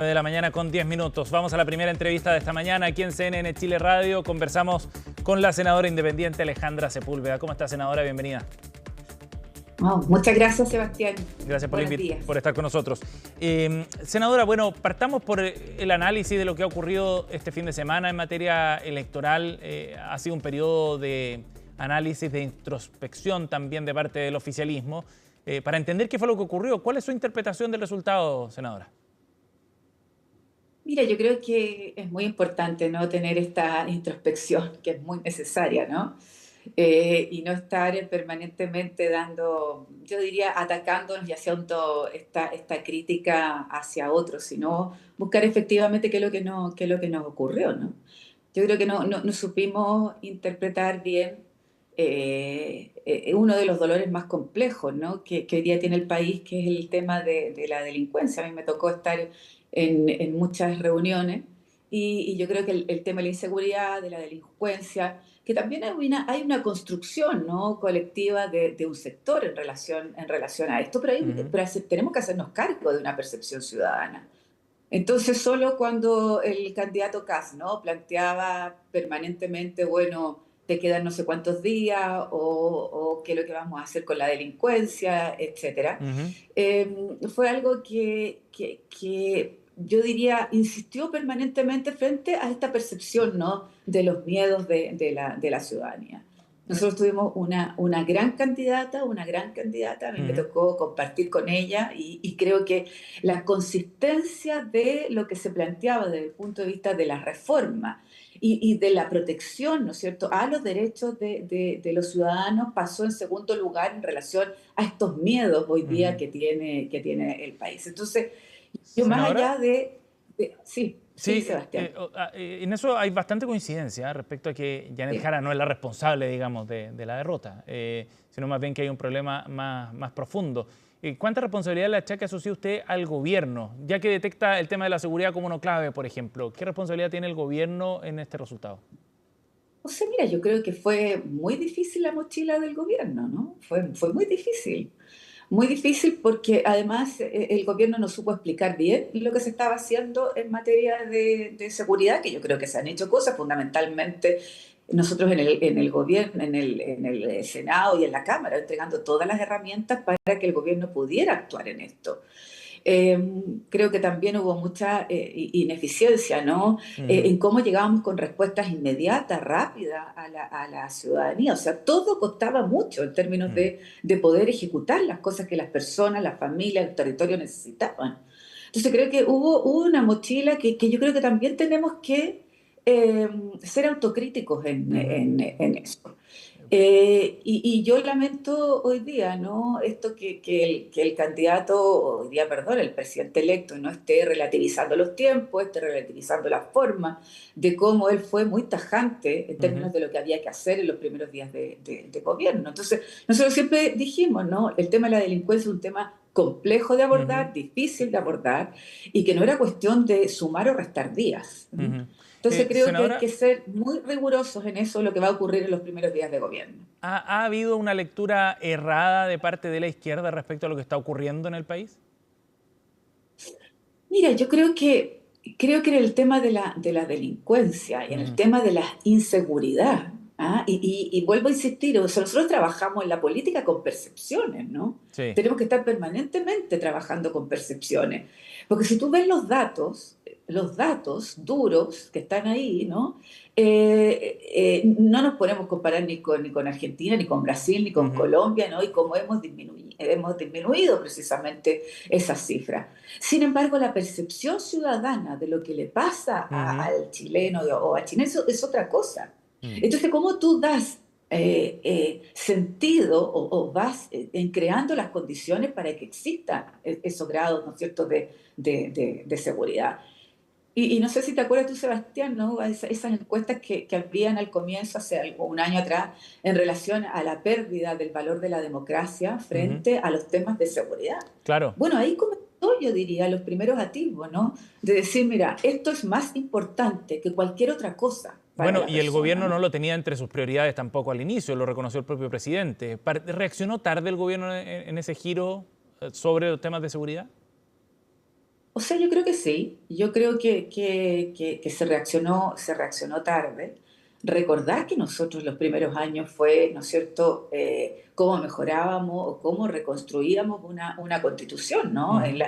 De la mañana con 10 minutos. Vamos a la primera entrevista de esta mañana aquí en CNN Chile Radio. Conversamos con la senadora independiente Alejandra Sepúlveda. ¿Cómo está, senadora? Bienvenida. Muchas gracias, Sebastián. Gracias por estar con nosotros. Senadora, bueno, partamos por el análisis de lo que ha ocurrido este fin de semana en materia electoral. Ha sido un periodo de análisis, de introspección también de parte del oficialismo. Para entender qué fue lo que ocurrió, ¿cuál es su interpretación del resultado, senadora? Mira, yo creo que es muy importante, ¿no?, tener esta introspección que es muy necesaria, ¿no? Y no estar permanentemente dando, yo diría, atacándonos y haciendo esta crítica hacia otros, sino buscar efectivamente qué es lo que nos ocurrió, ¿no? Yo creo que no supimos interpretar bien uno de los dolores más complejos, ¿no?, que hoy día tiene el país, que es el tema de la delincuencia. A mí me tocó estar en muchas reuniones y yo creo que el tema de la inseguridad, de la delincuencia, que también hay una construcción, ¿no?, colectiva de un sector en relación a esto, pero tenemos que hacernos cargo de una percepción ciudadana. Entonces, solo cuando el candidato Kast, ¿no?, planteaba permanentemente, bueno, te quedan no sé cuántos días o qué es lo que vamos a hacer con la delincuencia, etcétera, fue algo que yo diría insistió permanentemente frente a esta percepción, ¿no?, de los miedos de la ciudadanía. Nosotros tuvimos una gran candidata, a mí me tocó compartir con ella y creo que la consistencia de lo que se planteaba desde el punto de vista de la reforma y de la protección, ¿no es cierto?, a los derechos de los ciudadanos pasó en segundo lugar en relación a estos miedos hoy día que tiene el país. Entonces, yo más Senadora. allá sí, Sí, Sebastián. en eso hay bastante coincidencia respecto a que Janet Sí. Jara no es la responsable, digamos, de la derrota, sino más bien que hay un problema más profundo. ¿Cuánta responsabilidad le achaca, eso sí, usted al gobierno, ya que detecta el tema de la seguridad como uno clave, por ejemplo? ¿Qué responsabilidad tiene el gobierno en este resultado? O sea, mira, yo creo que fue muy difícil la mochila del gobierno, ¿no? Fue muy difícil. Muy difícil porque además el gobierno no supo explicar bien lo que se estaba haciendo en materia de seguridad, que yo creo que se han hecho cosas fundamentalmente nosotros en el gobierno, en el Senado y en la Cámara, entregando todas las herramientas para que el gobierno pudiera actuar en esto. Creo que también hubo mucha ineficiencia, ¿no?, en cómo llegábamos con respuestas inmediatas, rápidas a la ciudadanía. O sea, todo costaba mucho en términos de poder ejecutar las cosas que las personas, las familias, el territorio necesitaban. Entonces creo que hubo una mochila que yo creo que también tenemos que ser autocríticos en eso. Y yo lamento hoy día, ¿no?, esto que el candidato, hoy día, perdón, el presidente electo no esté relativizando los tiempos, esté relativizando la forma de cómo él fue muy tajante en términos de lo que había que hacer en los primeros días de gobierno. Entonces, nosotros siempre dijimos, ¿no?, el tema de la delincuencia es un tema complejo de abordar, difícil de abordar, y que no era cuestión de sumar o restar días. Entonces creo que hay Senadora, que ser muy rigurosos en eso, lo que va a ocurrir en los primeros días de gobierno. ¿ha habido una lectura errada de parte de la izquierda respecto a lo que está ocurriendo en el país? Mira, yo creo que en el tema de la delincuencia y en el tema de la inseguridad, ¿ah? Y vuelvo a insistir, o sea, nosotros trabajamos en la política con percepciones, ¿no? Sí. Tenemos que estar permanentemente trabajando con percepciones. Porque si tú ves los datos duros que están ahí, ¿no? No nos podemos comparar ni con Argentina, ni con Brasil, ni con Colombia, ¿no? Y cómo hemos disminuido precisamente esas cifras. Sin embargo, la percepción ciudadana de lo que le pasa al chileno o al chileno es otra cosa. Entonces, ¿cómo tú das sentido o vas creando las condiciones para que existan esos grados, ¿no es cierto?, de seguridad? Y no sé si te acuerdas tú, Sebastián, ¿no?, esas encuestas que habían al comienzo, hace un año atrás, en relación a la pérdida del valor de la democracia frente a los temas de seguridad. Claro. Bueno, ahí comenzó, yo diría, los primeros atisbos, ¿no?, de decir, mira, esto es más importante que cualquier otra cosa para Bueno, la y el persona, gobierno no ¿no? lo tenía entre sus prioridades tampoco al inicio, lo reconoció el propio presidente. ¿Reaccionó tarde el gobierno en ese giro sobre los temas de seguridad? O sea, yo creo que sí, yo creo que se reaccionó tarde. Recordar que nosotros los primeros años fue, ¿no es cierto?, cómo mejorábamos o cómo reconstruíamos una constitución, ¿no? Ujú, En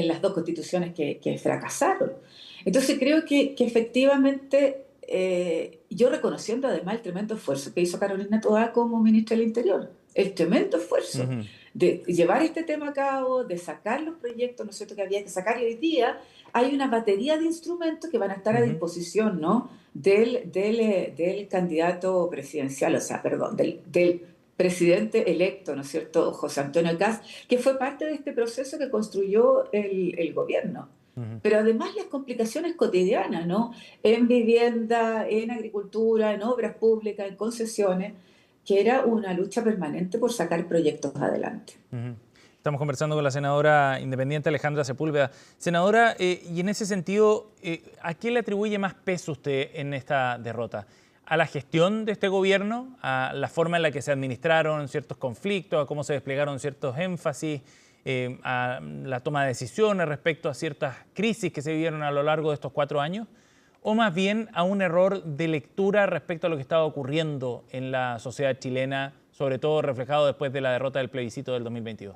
las dos constituciones que fracasaron. Entonces creo que efectivamente, yo reconociendo además el tremendo esfuerzo que hizo Carolina Toá como ministra del Interior, el tremendo esfuerzo ujú, de llevar este tema a cabo, de sacar los proyectos, ¿no es cierto?, que había que sacar, y hoy día hay una batería de instrumentos que van a estar a ujú. disposición, ¿no?, del candidato presidencial, o sea, perdón, del presidente electo, ¿no es cierto?, José Antonio Kast, que fue parte de este proceso que construyó el gobierno. Ujú. Pero además las complicaciones cotidianas, ¿no? En vivienda, en agricultura, en obras públicas, en concesiones, que era una lucha permanente por sacar proyectos adelante. Ujú. Estamos conversando con la senadora independiente Alejandra Sepúlveda. Senadora, y en ese sentido, ¿a qué le atribuye más peso usted en esta derrota? ¿A la gestión de este gobierno? ¿A la forma en la que se administraron ciertos conflictos? ¿A cómo se desplegaron ciertos énfasis? ¿A la toma de decisiones respecto a ciertas crisis que se vivieron a lo largo de estos 4 años? ¿O más bien a un error de lectura respecto a lo que estaba ocurriendo en la sociedad chilena, sobre todo reflejado después de la derrota del plebiscito del 2022?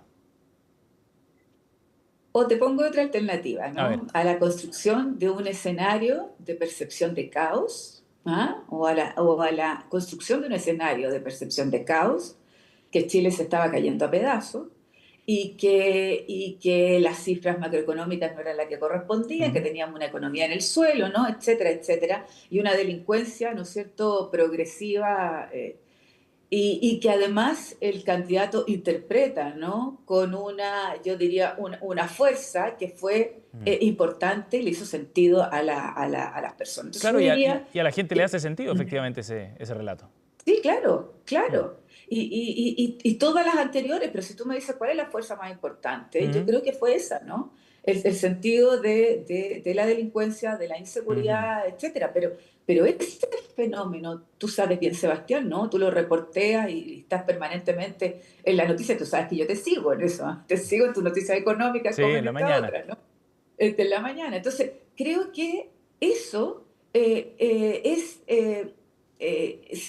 O te pongo otra alternativa, A ver. ¿no? A la construcción de un escenario de percepción de caos, ¿ah? O a la construcción de un escenario de percepción de caos, que Chile se estaba cayendo a pedazos y que las cifras macroeconómicas no eran las que correspondían, que Ujú. teníamos una economía en el suelo, ¿no? Etcétera, etcétera, y una delincuencia, ¿no es cierto?, progresiva, y que además el candidato interpreta, ¿no?, con una, yo diría, una fuerza que fue Ujú. importante y le hizo sentido a las personas. Entonces yo Claro, diría y a la gente le que, hace sentido efectivamente ese relato. sí, claro, Mm. claro. Y todas las anteriores, pero si tú me dices cuál es la fuerza más importante, yo Ujú, creo que fue esa, ¿no? El sentido de la delincuencia, de la ujú. inseguridad, etcétera. Pero este fenómeno, tú sabes bien, Sebastián, ¿no? Tú lo reporteas y estás permanentemente en la noticia, tú sabes que yo te sigo en eso, ¿ah? Te sigo en tus noticias económicas Sí, como en en la esta mañana. otra, ¿no? En la mañana. Entonces, creo que eso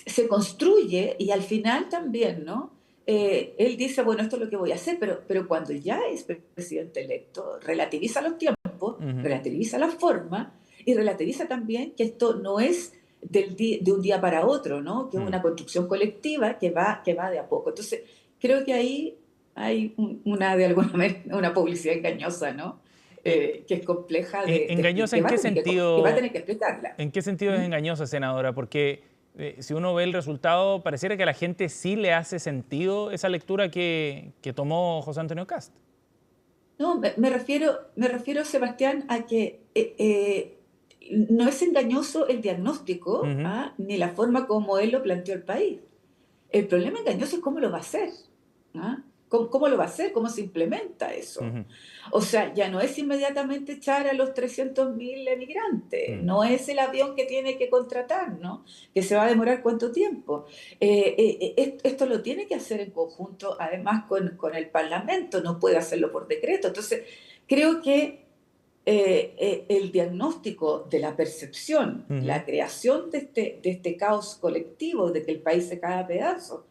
se construye y al final también, ¿no? Él dice, bueno, esto es lo que voy a hacer, pero cuando ya es presidente electo, relativiza los tiempos, Ujú, relativiza la forma y relativiza también que esto no es de un día para otro, ¿no? Que es mm. una construcción colectiva que va de a poco. Entonces, creo que ahí hay de alguna manera, una publicidad engañosa, ¿no? Eh, Que es compleja ¿Engañosa que va a tener que explicarla. en qué sentido es ¿Mm? engañosa, senadora? Porque si uno ve el resultado, pareciera que a la gente sí le hace sentido esa lectura que tomó José Antonio Kast. No, me refiero, Sebastián, a que no es engañoso el diagnóstico, Ujú, ¿ah?, ni la forma como él lo planteó el país. El problema engañoso es cómo lo va a hacer. ¿Ah? ¿Cómo lo va a hacer? ¿Cómo se implementa eso? ujú, O sea, ya no es inmediatamente echar a los 300.000 emigrantes, mm. no es el avión que tiene que contratar, ¿no? Que se va a demorar cuánto tiempo. Esto lo tiene que hacer en conjunto, además, con el Parlamento, no puede hacerlo por decreto. Entonces, creo que el diagnóstico de la percepción, Ujú. la creación de este caos colectivo, de que el país se cae a pedazos,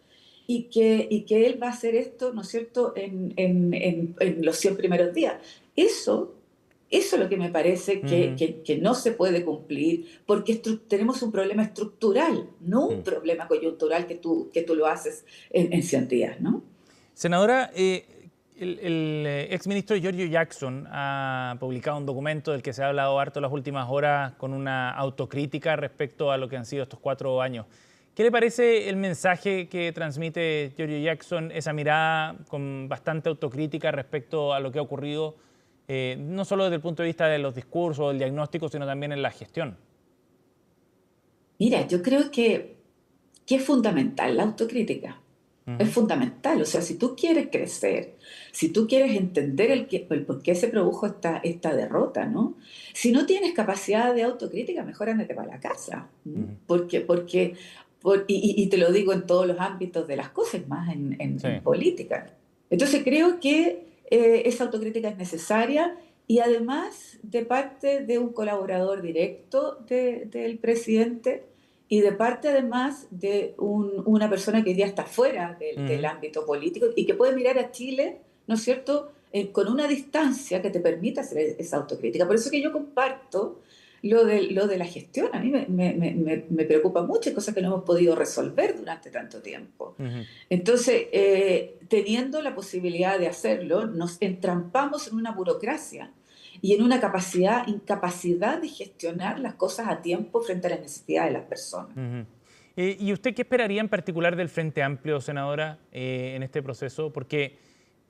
y que él va a hacer esto, ¿no es cierto?, en los 100 primeros días. Eso, eso es lo que me parece que, Ujú, que, que no se puede cumplir, porque tenemos un problema estructural, no un mm. problema coyuntural que tú lo haces en 100 días, ¿no? Senadora, el exministro Giorgio Jackson ha publicado un documento del que se ha hablado harto las últimas horas con una autocrítica respecto a lo que han sido estos 4 años. ¿Qué le parece el mensaje que transmite Giorgio Jackson, esa mirada con bastante autocrítica respecto a lo que ha ocurrido, no solo desde el punto de vista de los discursos, del diagnóstico, sino también en la gestión? Mira, yo creo que es fundamental la autocrítica. Es Ujú, fundamental. O sea, si tú quieres crecer, si tú quieres entender el por qué se produjo esta derrota, ¿no? Si no tienes capacidad de autocrítica, mejor ándate para la casa. ¿M? ujú. Y te lo digo en todos los ámbitos de las cosas, más en, en- Sí. en política. Entonces creo que esa autocrítica es necesaria y además de parte de un colaborador directo del presidente y de parte además de una persona que hoy día está fuera del Ujú. ámbito político y que puede mirar a Chile, ¿no es cierto?, con una distancia que te permita hacer esa autocrítica. Por eso que yo comparto lo de la gestión. A mí me preocupa mucho, hay cosas que no hemos podido resolver durante tanto tiempo. Ujú. Entonces, teniendo la posibilidad de hacerlo, nos entrampamos en una burocracia y en una incapacidad de gestionar las cosas a tiempo frente a las necesidades de las personas. Ujú. ¿Y usted qué esperaría en particular del Frente Amplio, senadora, en este proceso? Porque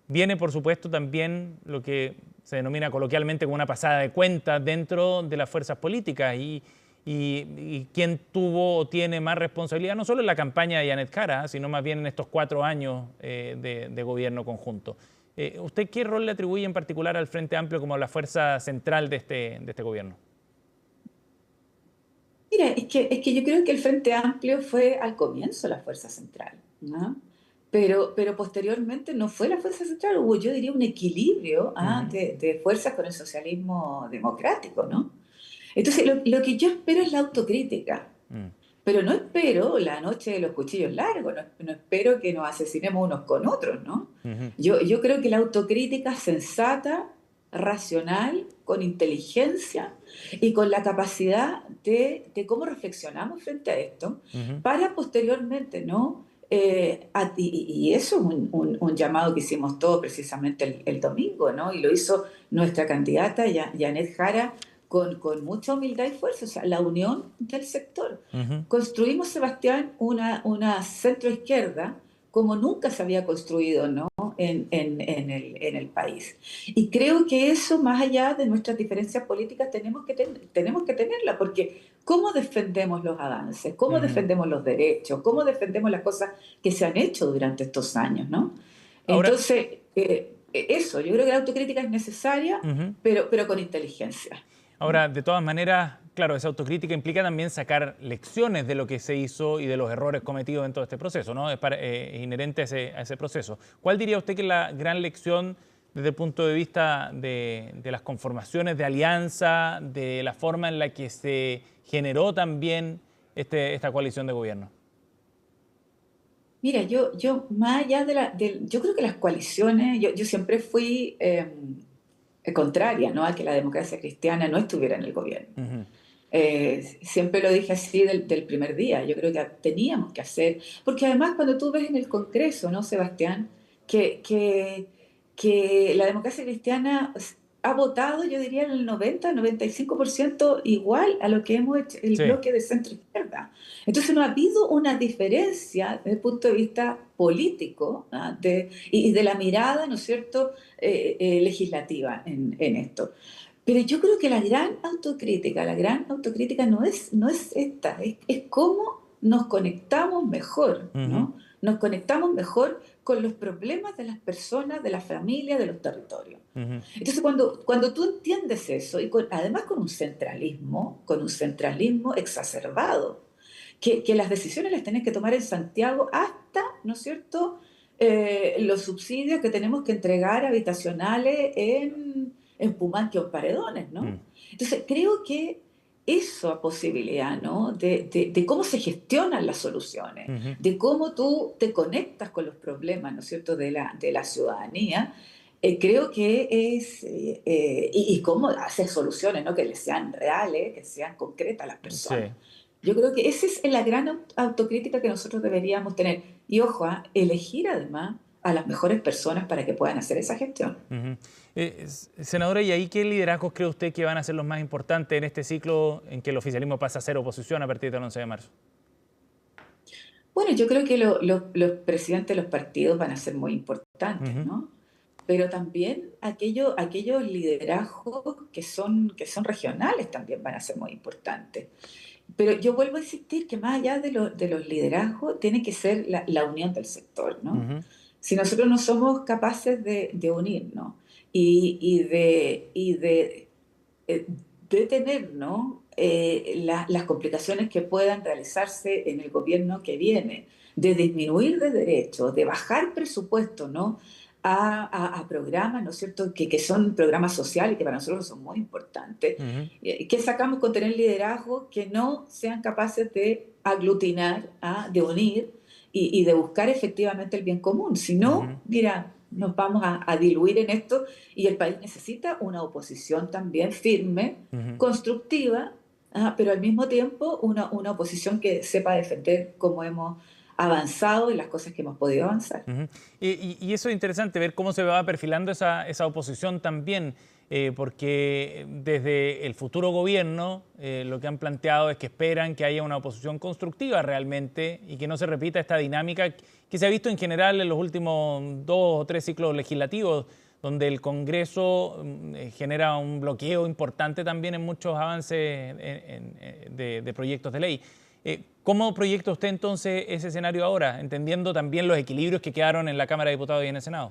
viene, por supuesto, también lo que se denomina coloquialmente como una pasada de cuentas dentro de las fuerzas políticas y quién tuvo o tiene más responsabilidad, no solo en la campaña de Janet Jara, sino más bien en estos 4 años de gobierno conjunto. ¿Usted qué rol le atribuye en particular al Frente Amplio como la fuerza central de este gobierno? Mira, es que yo creo que el Frente Amplio fue al comienzo la fuerza central, ¿no? Pero posteriormente no fue la fuerza central, hubo, yo diría, un equilibrio, Ujú. de fuerzas con el socialismo democrático, ¿no? Entonces, lo que yo espero es la autocrítica, Mm. pero no espero la noche de los cuchillos largos, no espero que nos asesinemos unos con otros, ¿no? Ujú. Yo creo que la autocrítica sensata, racional, con inteligencia y con la capacidad de cómo reflexionamos frente a esto, Ujú. para posteriormente, ¿no? Y eso es un llamado que hicimos todos precisamente el domingo, ¿no? Y lo hizo nuestra candidata, Janet Jara, con mucha humildad y fuerza, o sea, la unión del sector. Ujú. Construimos, Sebastián, una centroizquierda como nunca se había construido, ¿no?, en el país. Y creo que eso, más allá de nuestras diferencias políticas, tenemos que tenerla, porque ¿cómo defendemos los avances? ¿Cómo Ujú. defendemos los derechos? ¿Cómo defendemos las cosas que se han hecho durante estos años, ¿no? Ahora, Entonces, eso, yo creo que la autocrítica es necesaria, ujú. pero con inteligencia. Ahora, de todas maneras, claro, esa autocrítica implica también sacar lecciones de lo que se hizo y de los errores cometidos en todo este proceso, ¿no? Es inherente a ese proceso. ¿Cuál diría usted que es la gran lección desde el punto de vista de las conformaciones de alianza, de la forma en la que se generó también esta coalición de gobierno? Mira, yo más allá yo creo que las coaliciones, yo siempre fui contraria, ¿no?, a que la democracia cristiana no estuviera en el gobierno. Ujú. Siempre lo dije así del primer día. Yo creo que teníamos que hacer, porque además cuando tú ves en el Congreso, ¿no, Sebastián?, que la democracia cristiana ha votado, yo diría, en el 90-95% igual a lo que hemos hecho el Sí. bloque de centro izquierda. Entonces no ha habido una diferencia desde el punto de vista político, ¿ah?, y de la mirada, ¿no es cierto?, legislativa en esto. Pero yo creo que la gran autocrítica no es esta, es cómo nos conectamos mejor, Ujú. ¿no? Nos conectamos mejor con los problemas de las personas, de las familias, de los territorios. Ujú. Entonces, cuando tú entiendes eso, y además con un centralismo exacerbado, que las decisiones las tenés que tomar en Santiago hasta, ¿no es cierto?, los subsidios que tenemos que entregar habitacionales en Pumanque o en Paredones, Mm. ¿no? Entonces, creo que esa posibilidad, ¿no?, de cómo se gestionan las soluciones, Ujú. de cómo tú te conectas con los problemas, ¿no es cierto?, de la ciudadanía, creo que y cómo hacer soluciones, ¿no?, que les sean reales, que sean concretas a las personas. Sí. Yo creo que esa es la gran autocrítica que nosotros deberíamos tener. Y ojo, elegir además a las mejores personas para que puedan hacer esa gestión. Ujú. Senadora, ¿y ahí qué liderazgos cree usted que van a ser los más importantes en este ciclo en que el oficialismo pasa a ser oposición a partir del 11 de marzo? Bueno, yo creo que los presidentes de los partidos van a ser muy importantes, Ujú. ¿no? Pero también aquellos liderazgos que son regionales también van a ser muy importantes. Pero yo vuelvo a insistir que más allá de los liderazgos, tiene que ser la unión del sector, ¿no? Ujú. Si nosotros no somos capaces de unirnos y de tener, ¿no?, las complicaciones que puedan realizarse en el gobierno que viene, de disminuir de derechos, de bajar presupuesto, ¿no?, a programas, ¿no es cierto?, que son programas sociales, que para nosotros son muy importantes, Ujú, que sacamos con tener liderazgo, que no sean capaces de aglutinar, de unir y de buscar efectivamente el bien común. Si no, ujú, mira, nos vamos a diluir en esto y el país necesita una oposición también firme, ujú. constructiva, pero al mismo tiempo una oposición que sepa defender cómo hemos avanzado y las cosas que hemos podido avanzar. Ujú. Y eso es interesante, ver cómo se va perfilando esa oposición también, porque desde el futuro gobierno lo que han planteado es que esperan que haya una oposición constructiva realmente y que no se repita esta dinámica que se ha visto en general en los últimos 2 o 3 ciclos legislativos, donde el Congreso genera un bloqueo importante también en muchos avances de proyectos de ley. ¿Cómo proyecta usted entonces ese escenario ahora, entendiendo también los equilibrios que quedaron en la Cámara de Diputados y en el Senado?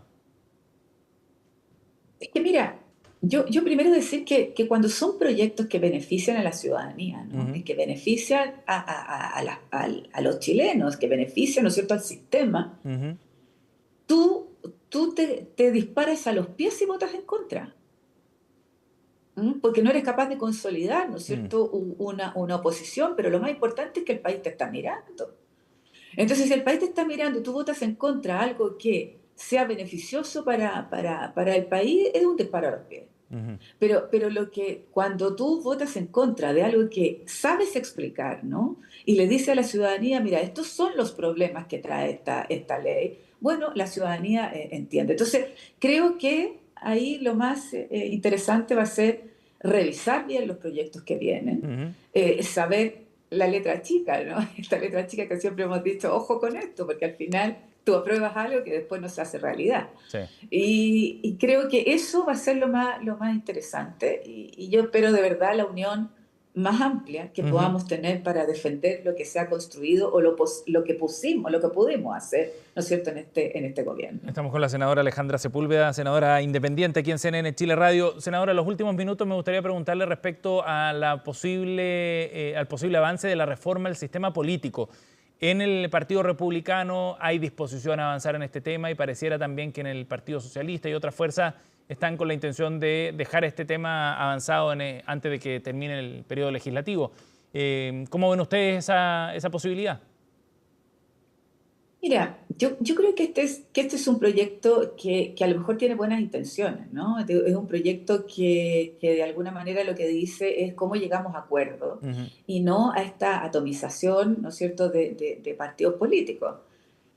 Es que mira, yo primero decir que cuando son proyectos que benefician a la ciudadanía, ¿no? Ujú, Y que benefician a los chilenos, que benefician, ¿no es cierto?, al sistema, ujú, tú te disparas a los pies y votas en contra. Porque no eres capaz de consolidar, ¿no es mm, cierto?, una oposición, pero lo más importante es que el país te está mirando. Entonces, si el país te está mirando y tú votas en contra de algo que sea beneficioso para el país, es un disparo a los pies. ujú, Pero lo que cuando tú votas en contra de algo que sabes explicar, ¿no? Y le dice a la ciudadanía, mira, estos son los problemas que trae esta ley, bueno, la ciudadanía entiende. Entonces, creo que ahí lo más interesante va a ser revisar bien los proyectos que vienen, ujú. saber la letra chica, ¿no? Esta letra chica que siempre hemos dicho, ojo con esto, porque al final tú apruebas algo que después no se hace realidad. Sí. Y creo que eso va a ser lo más interesante y yo espero de verdad la unión más amplia que Ujú. podamos tener para defender lo que se ha construido o lo que pusimos, lo que pudimos hacer, ¿no es cierto?, en este gobierno. Estamos con la senadora Alejandra Sepúlveda, senadora independiente aquí en CNN Chile Radio. Senadora, en los últimos minutos me gustaría preguntarle respecto a al posible avance de la reforma del sistema político. En el Partido Republicano hay disposición a avanzar en este tema y pareciera también que en el Partido Socialista y otras fuerzas están con la intención de dejar este tema avanzado antes de que termine el periodo legislativo. ¿Cómo ven ustedes esa posibilidad? Mira, yo creo que este es un proyecto que a lo mejor tiene buenas intenciones, ¿no? Es un proyecto que de alguna manera lo que dice es cómo llegamos a acuerdos Ujú, y no a esta atomización, ¿no es cierto?, de partidos políticos.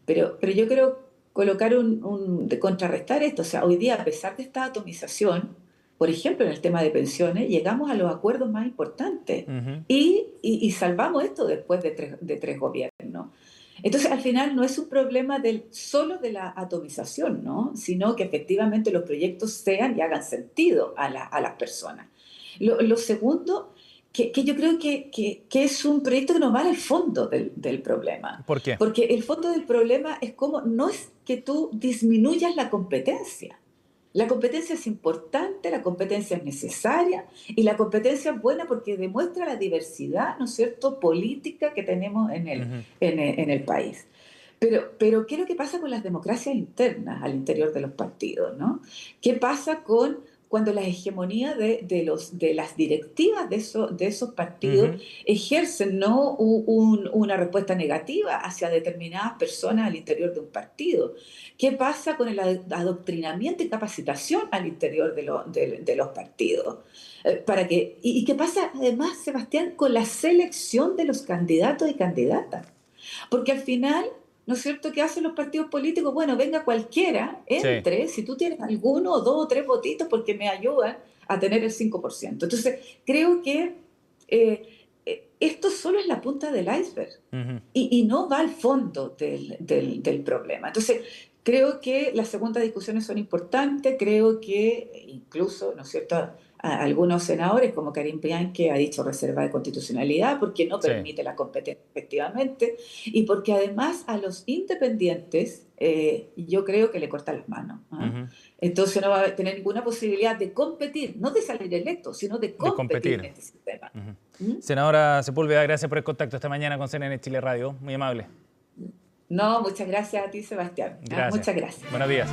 Pero yo quiero colocar de contrarrestar esto. O sea, hoy día, a pesar de esta atomización, por ejemplo, en el tema de pensiones, llegamos a los acuerdos más importantes ujú. y salvamos esto después de tres gobiernos. Entonces, al final no es un problema solo de la atomización, ¿no? Sino que efectivamente los proyectos sean y hagan sentido a las personas. Lo segundo, que yo creo que es un proyecto que nos va al fondo del problema. ¿Por qué? Porque el fondo del problema es cómo no es que tú disminuyas la competencia. La competencia es importante, la competencia es necesaria y la competencia es buena porque demuestra la diversidad, ¿no es cierto?, política que tenemos Ujú. en el país. Pero ¿qué es lo que pasa con las democracias internas al interior de los partidos, ¿no? ¿Qué pasa cuando la hegemonía de las directivas de esos partidos Ujú, ejercen, ¿no?, una respuesta negativa hacia determinadas personas al interior de un partido? ¿Qué pasa con el adoctrinamiento y capacitación al interior de los partidos? ¿Y qué pasa además, Sebastián, con la selección de los candidatos y candidatas? Porque al final, ¿no es cierto?, ¿qué hacen los partidos políticos? Bueno, venga cualquiera, sí. entre, si tú tienes alguno o dos o tres votitos porque me ayudan a tener el 5%. Entonces, creo que esto solo es la punta del iceberg Ujú. y no va al fondo del problema. Entonces, creo que las segundas discusiones son importantes, creo que incluso, ¿no es cierto?, algunos senadores, como Karim Bianchi, ha dicho reserva de constitucionalidad porque no Sí. permite la competencia efectivamente y porque además a los independientes yo creo que le corta las manos. Ujú. Entonces no va a tener ninguna posibilidad de competir, no de salir electo, sino de De competir en competir. este sistema. Ujú. ¿Mm? Senadora Sepúlveda, gracias por el contacto esta mañana con CNN Chile Radio. Muy amable. No, muchas gracias a ti, Sebastián. Gracias. Muchas gracias. Buenos días.